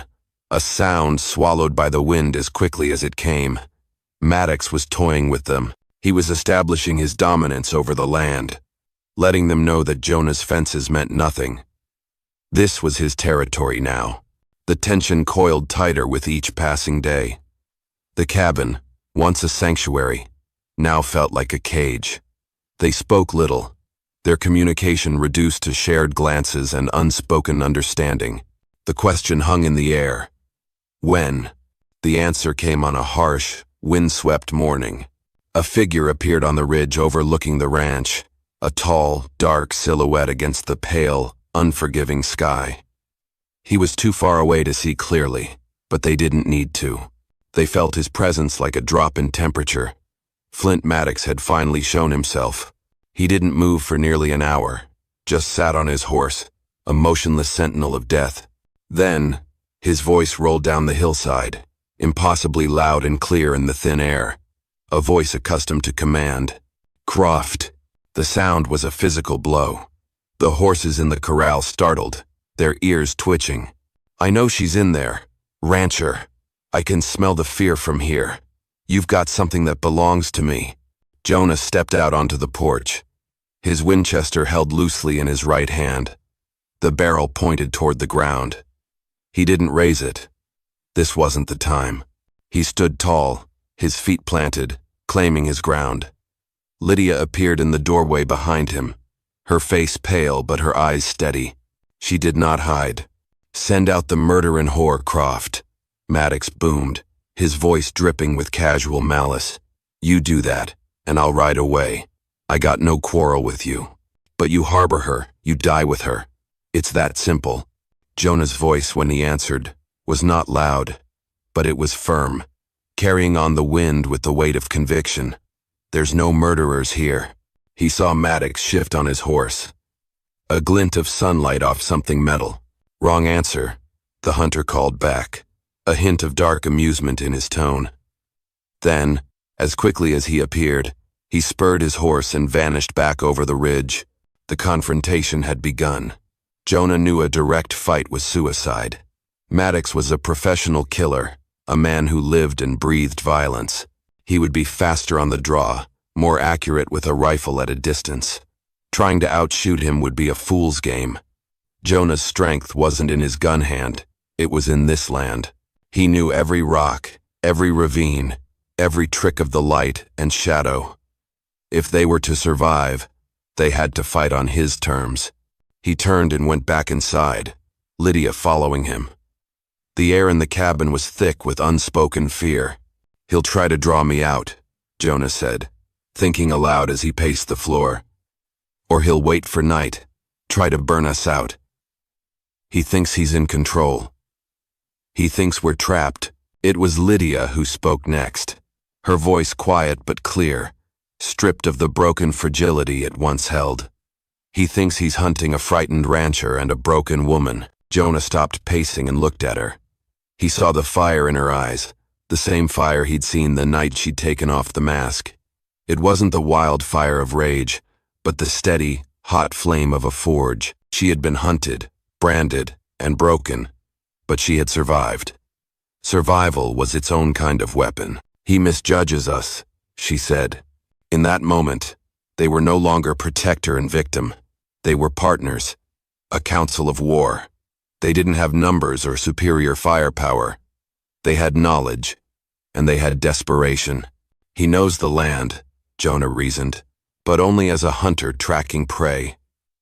a sound swallowed by the wind as quickly as it came. Maddox was toying with them. He was establishing his dominance over the land, letting them know that Jonah's fences meant nothing. This was his territory now. The tension coiled tighter with each passing day. The cabin, Once a sanctuary, now felt like a cage. They spoke little, their communication reduced to shared glances and unspoken understanding. The question hung in the air. When? The answer came on a harsh, windswept morning. A figure appeared on the ridge overlooking the ranch, a tall, dark silhouette against the pale, unforgiving sky. He was too far away to see clearly, but they didn't need to. They felt his presence like a drop in temperature. Flint Maddox had finally shown himself. He didn't move for nearly an hour, just sat on his horse, a motionless sentinel of death. Then, his voice rolled down the hillside, impossibly loud and clear in the thin air. A voice accustomed to command. Croft. The sound was a physical blow. The horses in the corral startled, their ears twitching. I know she's in there. Rancher. I can smell the fear from here. You've got something that belongs to me. Jonah stepped out onto the porch. His Winchester held loosely in his right hand. The barrel pointed toward the ground. He didn't raise it. This wasn't the time. He stood tall, his feet planted, claiming his ground. Lydia appeared in the doorway behind him, her face pale but her eyes steady. She did not hide. Send out the murderin' whore, Croft. Maddox boomed, his voice dripping with casual malice. You do that, and I'll ride away. I got no quarrel with you. But you harbor her, you die with her. It's that simple. Jonah's voice, when he answered, was not loud, but it was firm, carrying on the wind with the weight of conviction. There's no murderers here. He saw Maddox shift on his horse. A glint of sunlight off something metal. Wrong answer, the hunter called back, a hint of dark amusement in his tone. Then, as quickly as he appeared, he spurred his horse and vanished back over the ridge. The confrontation had begun. Jonah knew a direct fight was suicide. Maddox was a professional killer, a man who lived and breathed violence. He would be faster on the draw, more accurate with a rifle at a distance. Trying to outshoot him would be a fool's game. Jonah's strength wasn't in his gun hand, it was in this land. He knew every rock, every ravine, every trick of the light and shadow. If they were to survive, they had to fight on his terms. He turned and went back inside, Lydia following him. The air in the cabin was thick with unspoken fear. He'll try to draw me out, Jonah said, thinking aloud as he paced the floor. Or he'll wait for night, try to burn us out. He thinks he's in control. He thinks we're trapped. It was Lydia who spoke next, her voice quiet but clear, stripped of the broken fragility it once held. He thinks he's hunting a frightened rancher and a broken woman. Jonah stopped pacing and looked at her. He saw the fire in her eyes, the same fire he'd seen the night she'd taken off the mask. It wasn't the wild fire of rage, but the steady, hot flame of a forge. She had been hunted, branded, and broken, but she had survived. Survival was its own kind of weapon. He misjudges us, she said. In that moment, they were no longer protector and victim. They were partners, a council of war. They didn't have numbers or superior firepower. They had knowledge, and they had desperation. He knows the land, Jonah reasoned, but only as a hunter tracking prey.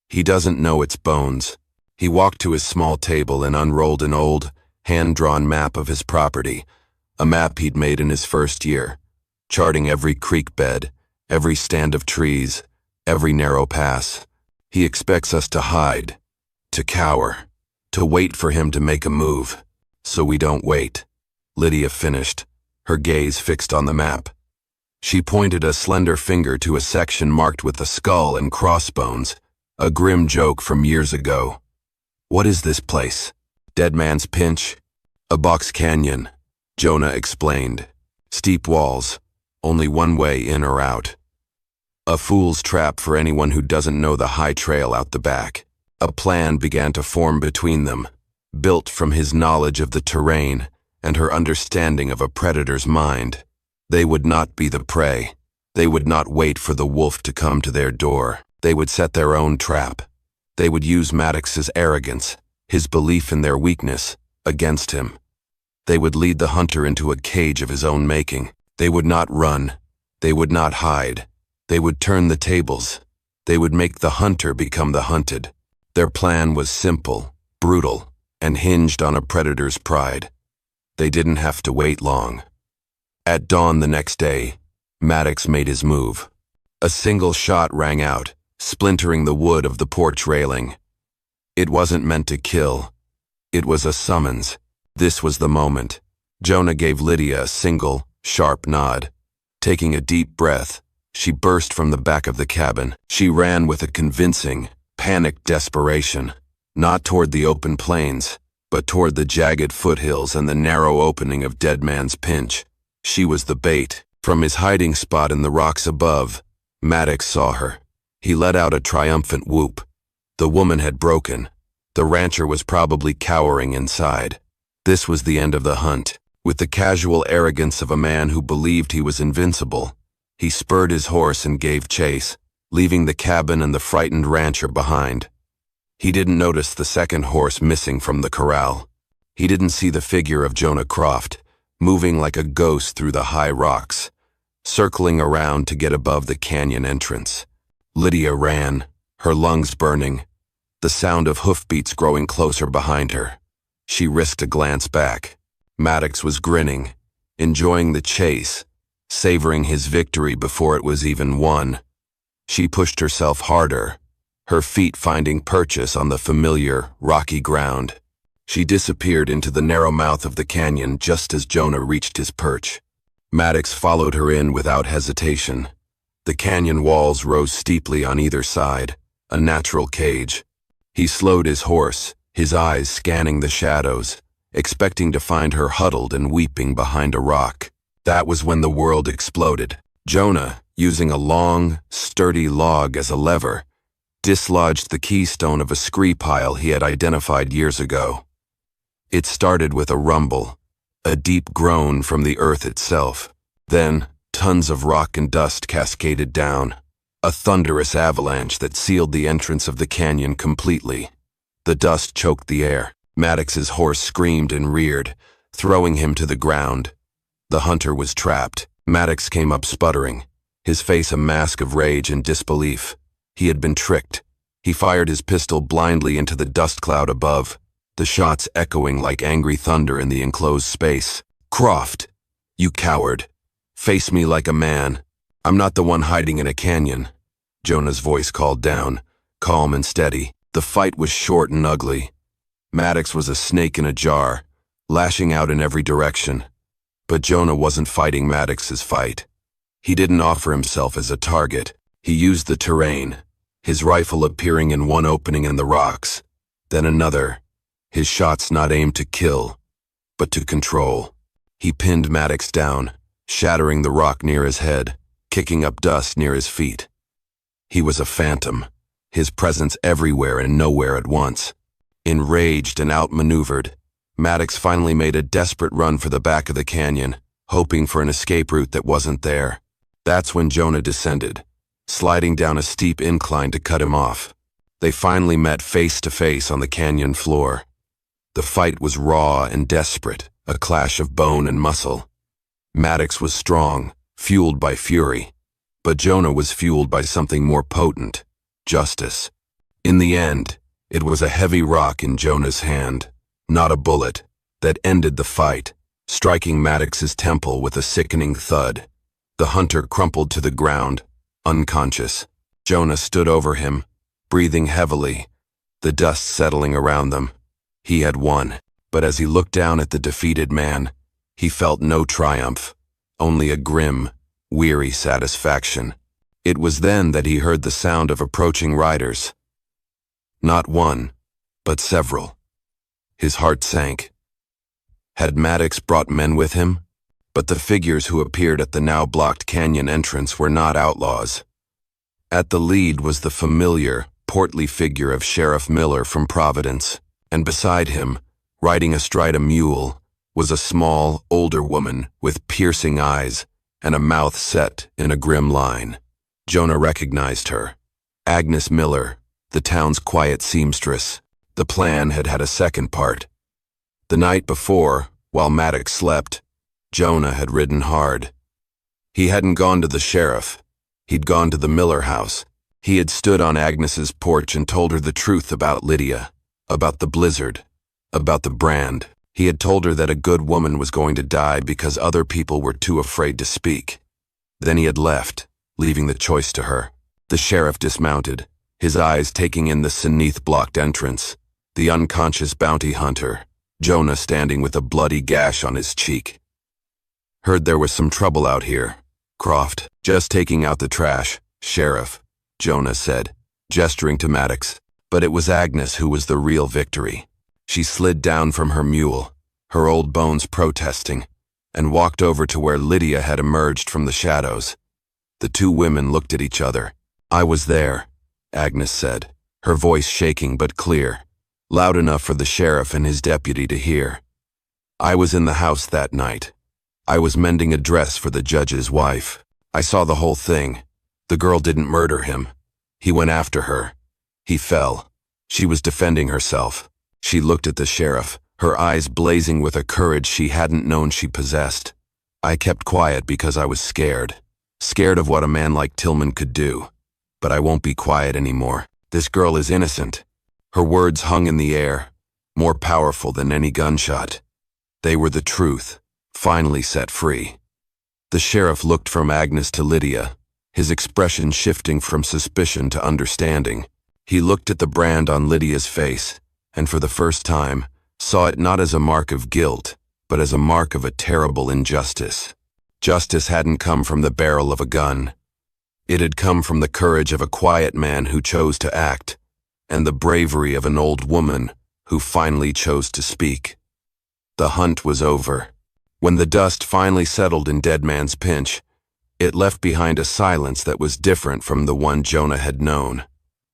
He doesn't know its bones. He walked to his small table and unrolled an old, hand-drawn map of his property, a map he'd made in his first year, charting every creek bed, every stand of trees, every narrow pass. He expects us to hide, to cower, to wait for him to make a move, so we don't wait. Lydia finished, her gaze fixed on the map. She pointed a slender finger to a section marked with a skull and crossbones, a grim joke from years ago. What is this place? Dead Man's Pinch? A box canyon, Jonah explained. Steep walls, only one way in or out. A fool's trap for anyone who doesn't know the high trail out the back. A plan began to form between them, built from his knowledge of the terrain and her understanding of a predator's mind. They would not be the prey. They would not wait for the wolf to come to their door. They would set their own trap. They would use Maddox's arrogance, his belief in their weakness, against him. They would lead the hunter into a cage of his own making. They would not run. They would not hide. They would turn the tables. They would make the hunter become the hunted. Their plan was simple, brutal, and hinged on a predator's pride. They didn't have to wait long. At dawn the next day, Maddox made his move. A single shot rang out, splintering the wood of the porch railing. It wasn't meant to kill. It was a summons. This was the moment. Jonah gave Lydia a single, sharp nod. Taking a deep breath, she burst from the back of the cabin. She ran with a convincing, panicked desperation, not toward the open plains, but toward the jagged foothills and the narrow opening of Dead Man's Pinch. She was the bait. From his hiding spot in the rocks above, Maddox saw her. He let out a triumphant whoop. The woman had broken. The rancher was probably cowering inside. This was the end of the hunt. With the casual arrogance of a man who believed he was invincible, he spurred his horse and gave chase, leaving the cabin and the frightened rancher behind. He didn't notice the second horse missing from the corral. He didn't see the figure of Jonah Croft, moving like a ghost through the high rocks, circling around to get above the canyon entrance. Lydia ran, her lungs burning, the sound of hoofbeats growing closer behind her. She risked a glance back. Maddox was grinning, enjoying the chase, savoring his victory before it was even won. She pushed herself harder, her feet finding purchase on the familiar, rocky ground. She disappeared into the narrow mouth of the canyon just as Jonah reached his perch. Maddox followed her in without hesitation. The canyon walls rose steeply on either side, a natural cage. He slowed his horse, his eyes scanning the shadows, expecting to find her huddled and weeping behind a rock. That was when the world exploded. Jonah, using a long, sturdy log as a lever, dislodged the keystone of a scree pile he had identified years ago. It started with a rumble, a deep groan from the earth itself. Then, tons of rock and dust cascaded down, a thunderous avalanche that sealed the entrance of the canyon completely. The dust choked the air. Maddox's horse screamed and reared, throwing him to the ground. The hunter was trapped. Maddox came up sputtering, his face a mask of rage and disbelief. He had been tricked. He fired his pistol blindly into the dust cloud above, the shots echoing like angry thunder in the enclosed space. "Croft, you coward. Face me like a man. I'm not the one hiding in a canyon," Jonah's voice called down, calm and steady. The fight was short and ugly. Maddox was a snake in a jar, lashing out in every direction. But Jonah wasn't fighting Maddox's fight. He didn't offer himself as a target. He used the terrain, his rifle appearing in one opening in the rocks, then another, his shots not aimed to kill, but to control. He pinned Maddox down, shattering the rock near his head, kicking up dust near his feet. He was a phantom, his presence everywhere and nowhere at once. Enraged and outmaneuvered, Maddox finally made a desperate run for the back of the canyon, hoping for an escape route that wasn't there. That's when Jonah descended, sliding down a steep incline to cut him off. They finally met face to face on the canyon floor. The fight was raw and desperate, a clash of bone and muscle. Maddox was strong, fueled by fury, but Jonah was fueled by something more potent, justice. In the end, it was a heavy rock in Jonah's hand, not a bullet, that ended the fight, striking Maddox's temple with a sickening thud. The hunter crumpled to the ground, unconscious. Jonah stood over him, breathing heavily, the dust settling around them. He had won, but as he looked down at the defeated man, he felt no triumph, only a grim, weary satisfaction. It was then that he heard the sound of approaching riders. Not one, but several. His heart sank. Had Maddox brought men with him? But the figures who appeared at the now blocked canyon entrance were not outlaws. At the lead was the familiar, portly figure of Sheriff Miller from Providence, and beside him, riding astride a mule, was a small, older woman with piercing eyes and a mouth set in a grim line. Jonah recognized her. Agnes Miller, the town's quiet seamstress. The plan had had a second part. The night before, while Maddox slept, Jonah had ridden hard. He hadn't gone to the sheriff. He'd gone to the Miller house. He had stood on Agnes's porch and told her the truth about Lydia, about the blizzard, about the brand. He had told her that a good woman was going to die because other people were too afraid to speak. Then he had left, leaving the choice to her. The sheriff dismounted, his eyes taking in the Seneath-blocked entrance, the unconscious bounty hunter, Jonah standing with a bloody gash on his cheek. "Heard there was some trouble out here, Croft. Just taking out the trash, Sheriff," Jonah said, gesturing to Maddox. But it was Agnes who was the real victory. She slid down from her mule, her old bones protesting, and walked over to where Lydia had emerged from the shadows. The two women looked at each other. "I was there," Agnes said, her voice shaking but clear, loud enough for the sheriff and his deputy to hear. "I was in the house that night. I was mending a dress for the judge's wife. I saw the whole thing. The girl didn't murder him. He went after her. He fell. She was defending herself." She looked at the sheriff, her eyes blazing with a courage she hadn't known she possessed. "I kept quiet because I was scared. Scared of what a man like Tillman could do. But I won't be quiet anymore. This girl is innocent." Her words hung in the air, more powerful than any gunshot. They were the truth, finally set free. The sheriff looked from Agnes to Lydia, his expression shifting from suspicion to understanding. He looked at the brand on Lydia's face, and for the first time, saw it not as a mark of guilt, but as a mark of a terrible injustice. Justice hadn't come from the barrel of a gun. It had come from the courage of a quiet man who chose to act, and the bravery of an old woman who finally chose to speak. The hunt was over. When the dust finally settled in Dead Man's Pinch, it left behind a silence that was different from the one Jonah had known.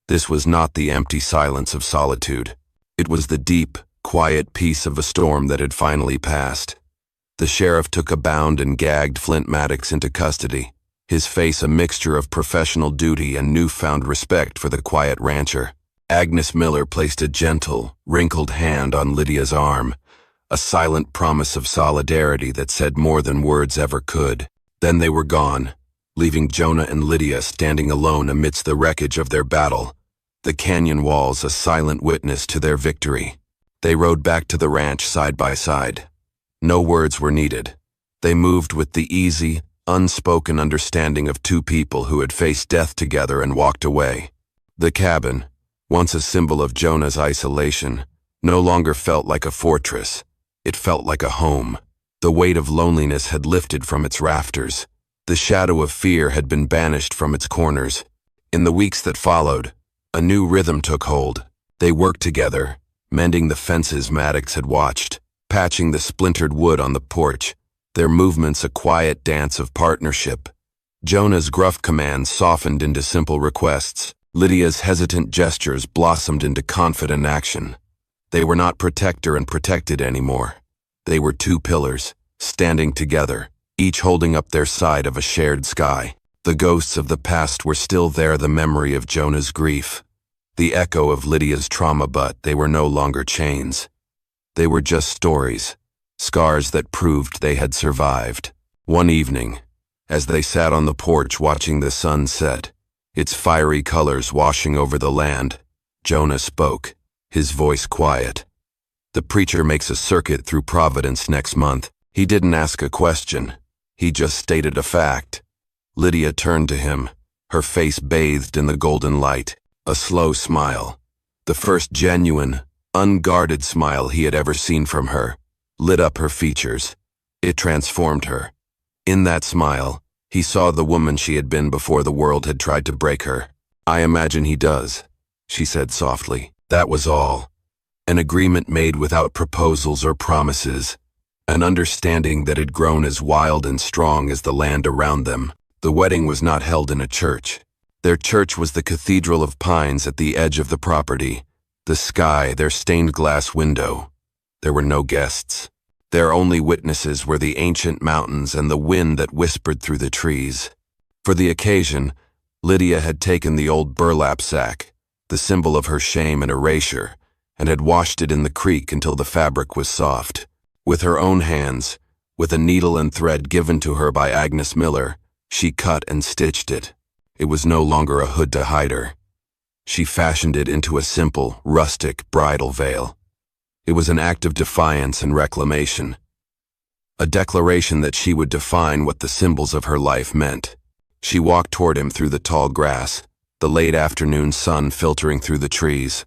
This was not the empty silence of solitude. It was the deep, quiet peace of a storm that had finally passed. The sheriff took a bound and gagged Flint Maddox into custody, his face a mixture of professional duty and newfound respect for the quiet rancher. Agnes Miller placed a gentle, wrinkled hand on Lydia's arm, a silent promise of solidarity that said more than words ever could. Then they were gone, leaving Jonah and Lydia standing alone amidst the wreckage of their battle, the canyon walls a silent witness to their victory. They rode back to the ranch side by side. No words were needed. They moved with the easy, unspoken understanding of two people who had faced death together and walked away. The cabin, once a symbol of Jonah's isolation, no longer felt like a fortress. It felt like a home. The weight of loneliness had lifted from its rafters. The shadow of fear had been banished from its corners. In the weeks that followed, a new rhythm took hold. They worked together, mending the fences Maddox had watched, patching the splintered wood on the porch, their movements a quiet dance of partnership. Jonah's gruff commands softened into simple requests. Lydia's hesitant gestures blossomed into confident action. They were not protector and protected anymore. They were two pillars, standing together, each holding up their side of a shared sky. The ghosts of the past were still there, the memory of Jonah's grief, the echo of Lydia's trauma, but they were no longer chains. They were just stories, scars that proved they had survived. One evening, as they sat on the porch watching the sun set, its fiery colors washing over the land, Jonah spoke, his voice quiet. "The preacher makes a circuit through Providence next month." He didn't ask a question. He just stated a fact. Lydia turned to him, her face bathed in the golden light, a slow smile. The first genuine, unguarded smile he had ever seen from her, lit up her features. It transformed her. In that smile, he saw the woman she had been before the world had tried to break her. "I imagine he does," she said softly. That was all. An agreement made without proposals or promises. An understanding that had grown as wild and strong as the land around them. The wedding was not held in a church. Their church was the cathedral of pines at the edge of the property, the sky their stained glass window. There were no guests. Their only witnesses were the ancient mountains and the wind that whispered through the trees. For the occasion, Lydia had taken the old burlap sack, the symbol of her shame and erasure, and had washed it in the creek until the fabric was soft. With her own hands, with a needle and thread given to her by Agnes Miller, She cut and stitched it. It was no longer a hood to hide her. She fashioned it into a simple, rustic bridal veil. It was an act of defiance and reclamation. A declaration that she would define what the symbols of her life meant. She walked toward him through the tall grass, the late afternoon sun filtering through the trees.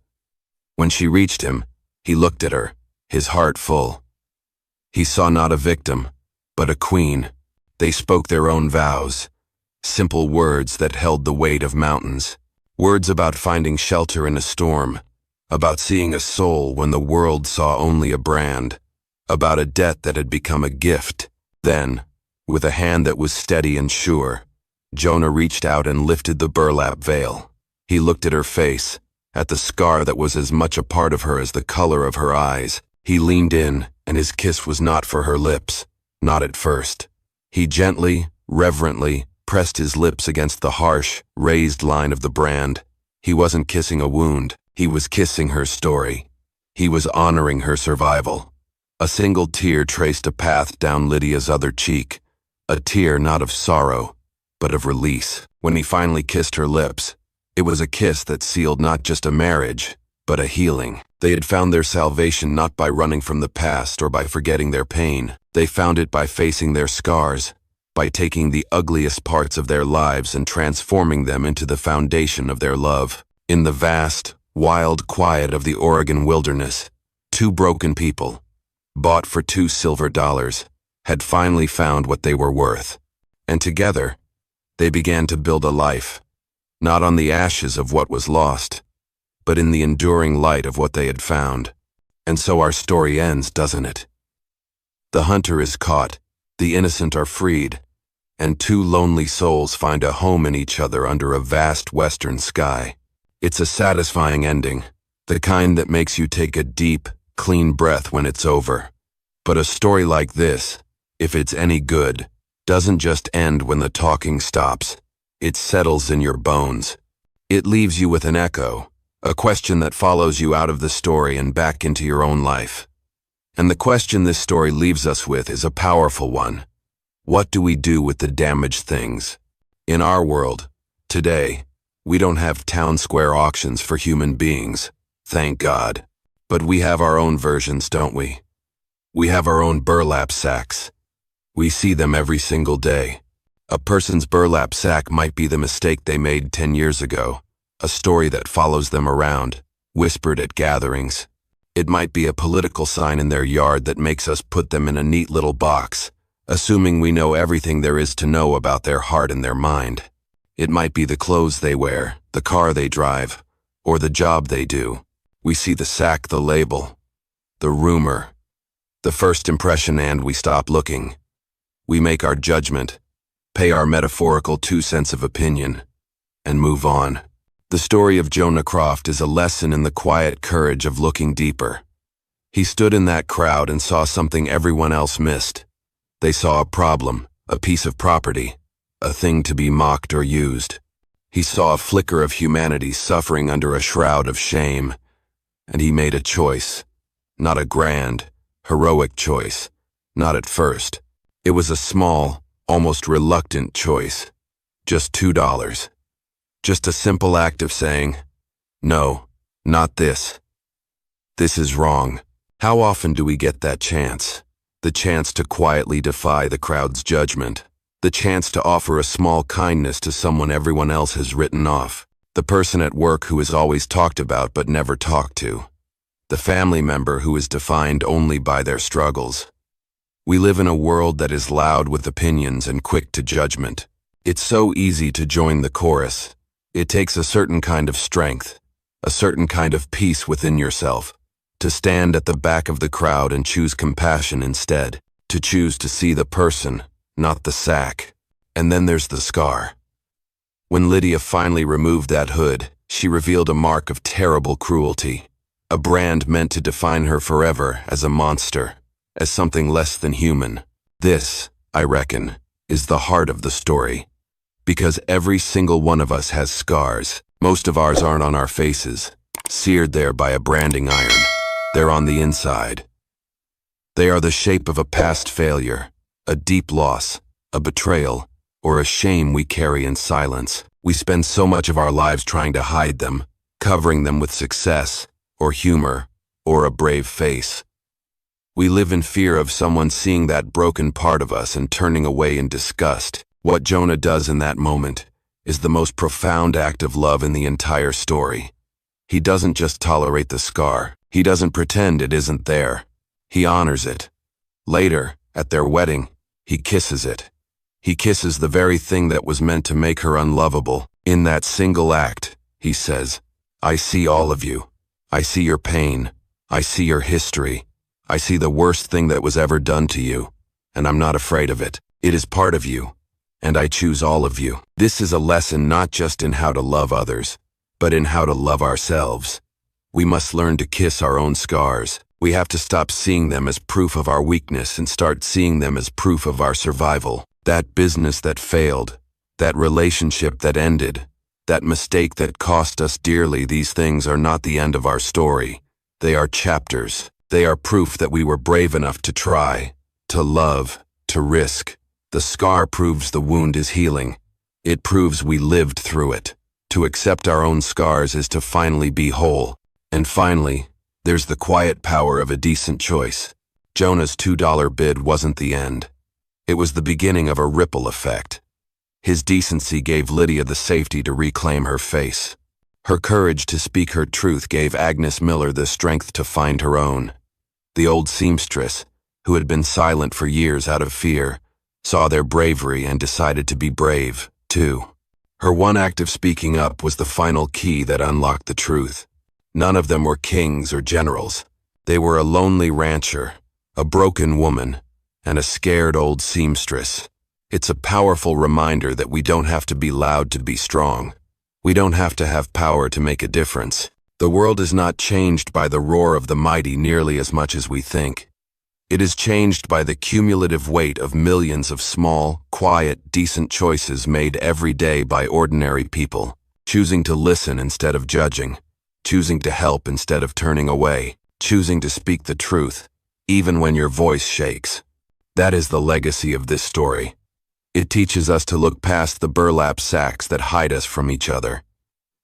When she reached him, he looked at her, his heart full. He saw not a victim, but a queen. They spoke their own vows, simple words that held the weight of mountains, words about finding shelter in a storm, about seeing a soul when the world saw only a brand, about a debt that had become a gift. Then, with a hand that was steady and sure, Jonah reached out and lifted the burlap veil. He looked at her face, at the scar that was as much a part of her as the color of her eyes. He leaned in, and his kiss was not for her lips, not at first. He gently, reverently, pressed his lips against the harsh, raised line of the brand. He wasn't kissing a wound, he was kissing her story. He was honoring her survival. A single tear traced a path down Lydia's other cheek, a tear not of sorrow, but of release. When he finally kissed her lips, it was a kiss that sealed not just a marriage, but a healing. They had found their salvation not by running from the past or by forgetting their pain. They found it by facing their scars, by taking the ugliest parts of their lives and transforming them into the foundation of their love. In the vast, wild quiet of the Oregon wilderness, two broken people, bought for $2 silver, had finally found what they were worth. And together, they began to build a life, not on the ashes of what was lost, but in the enduring light of what they had found. And so our story ends, doesn't it? The hunter is caught, the innocent are freed, and two lonely souls find a home in each other under a vast western sky. It's a satisfying ending, the kind that makes you take a deep, clean breath when it's over. But a story like this, if it's any good, doesn't just end when the talking stops. It settles in your bones. It leaves you with an echo, a question that follows you out of the story and back into your own life. And the question this story leaves us with is a powerful one. What do we do with the damaged things? In our world, today, we don't have town square auctions for human beings, thank God. But we have our own versions, don't we? We have our own burlap sacks. We see them every single day. A person's burlap sack might be the mistake they made 10 years ago, a story that follows them around, whispered at gatherings. It might be a political sign in their yard that makes us put them in a neat little box, assuming we know everything there is to know about their heart and their mind. It might be the clothes they wear, the car they drive, or the job they do. We see the sack, the label, the rumor, the first impression, and we stop looking. We make our judgment, pay our metaphorical 2 cents of opinion, and move on. The story of Jonah Croft is a lesson in the quiet courage of looking deeper. He stood in that crowd and saw something everyone else missed. They saw a problem, a piece of property, a thing to be mocked or used. He saw a flicker of humanity suffering under a shroud of shame, and he made a choice. Not a grand, heroic choice, not at first. It was a small, almost reluctant choice. Just $2. Just a simple act of saying, no, not this. This is wrong. How often do we get that chance? The chance to quietly defy the crowd's judgment. The chance to offer a small kindness to someone everyone else has written off. The person at work who is always talked about but never talked to. The family member who is defined only by their struggles. We live in a world that is loud with opinions and quick to judgment. It's so easy to join the chorus. It takes a certain kind of strength, a certain kind of peace within yourself, to stand at the back of the crowd and choose compassion instead, to choose to see the person, not the sack. And then there's the scar. When Lydia finally removed that hood, she revealed a mark of terrible cruelty, a brand meant to define her forever as a monster, as something less than human. This, I reckon, is the heart of the story. Because every single one of us has scars. Most of ours aren't on our faces, seared there by a branding iron. They're on the inside. They are the shape of a past failure, a deep loss, a betrayal, or a shame we carry in silence. We spend so much of our lives trying to hide them, covering them with success, or humor, or a brave face. We live in fear of someone seeing that broken part of us and turning away in disgust. What Jonah does in that moment is the most profound act of love in the entire story. He doesn't just tolerate the scar. He doesn't pretend it isn't there. He honors it. Later, at their wedding, he kisses it. He kisses the very thing that was meant to make her unlovable. In that single act, he says, "I see all of you. I see your pain. I see your history. I see the worst thing that was ever done to you, and I'm not afraid of it. It is part of you, and I choose all of you." This is a lesson not just in how to love others, but in how to love ourselves. We must learn to kiss our own scars. We have to stop seeing them as proof of our weakness and start seeing them as proof of our survival. That business that failed, that relationship that ended, that mistake that cost us dearly, these things are not the end of our story. They are chapters. They are proof that we were brave enough to try, to love, to risk. The scar proves the wound is healing. It proves we lived through it. To accept our own scars is to finally be whole. And finally, there's the quiet power of a decent choice. Jonah's $2 bid wasn't the end. It was the beginning of a ripple effect. His decency gave Lydia the safety to reclaim her face. Her courage to speak her truth gave Agnes Miller the strength to find her own. The old seamstress, who had been silent for years out of fear, saw their bravery and decided to be brave, too. Her one act of speaking up was the final key that unlocked the truth. None of them were kings or generals. They were a lonely rancher, a broken woman, and a scared old seamstress. It's a powerful reminder that we don't have to be loud to be strong. We don't have to have power to make a difference. The world is not changed by the roar of the mighty nearly as much as we think. It is changed by the cumulative weight of millions of small, quiet, decent choices made every day by ordinary people, choosing to listen instead of judging, choosing to help instead of turning away, choosing to speak the truth, even when your voice shakes. That is the legacy of this story. It teaches us to look past the burlap sacks that hide us from each other.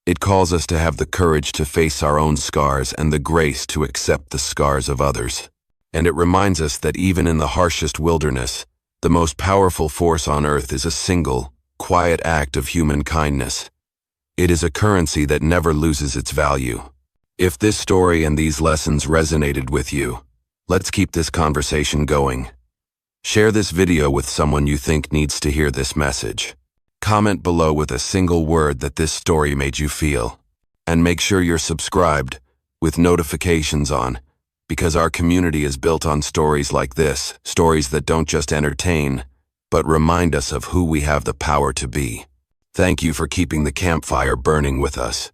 It calls us to have the courage to face our own scars and the grace to accept the scars of others. And it reminds us that even in the harshest wilderness, the most powerful force on earth is a single, quiet act of human kindness. It is a currency that never loses its value. If this story and these lessons resonated with you, let's keep this conversation going. Share this video with someone you think needs to hear this message. Comment below with a single word that this story made you feel. And make sure you're subscribed, with notifications on, because our community is built on stories like this, stories that don't just entertain, but remind us of who we have the power to be. Thank you for keeping the campfire burning with us.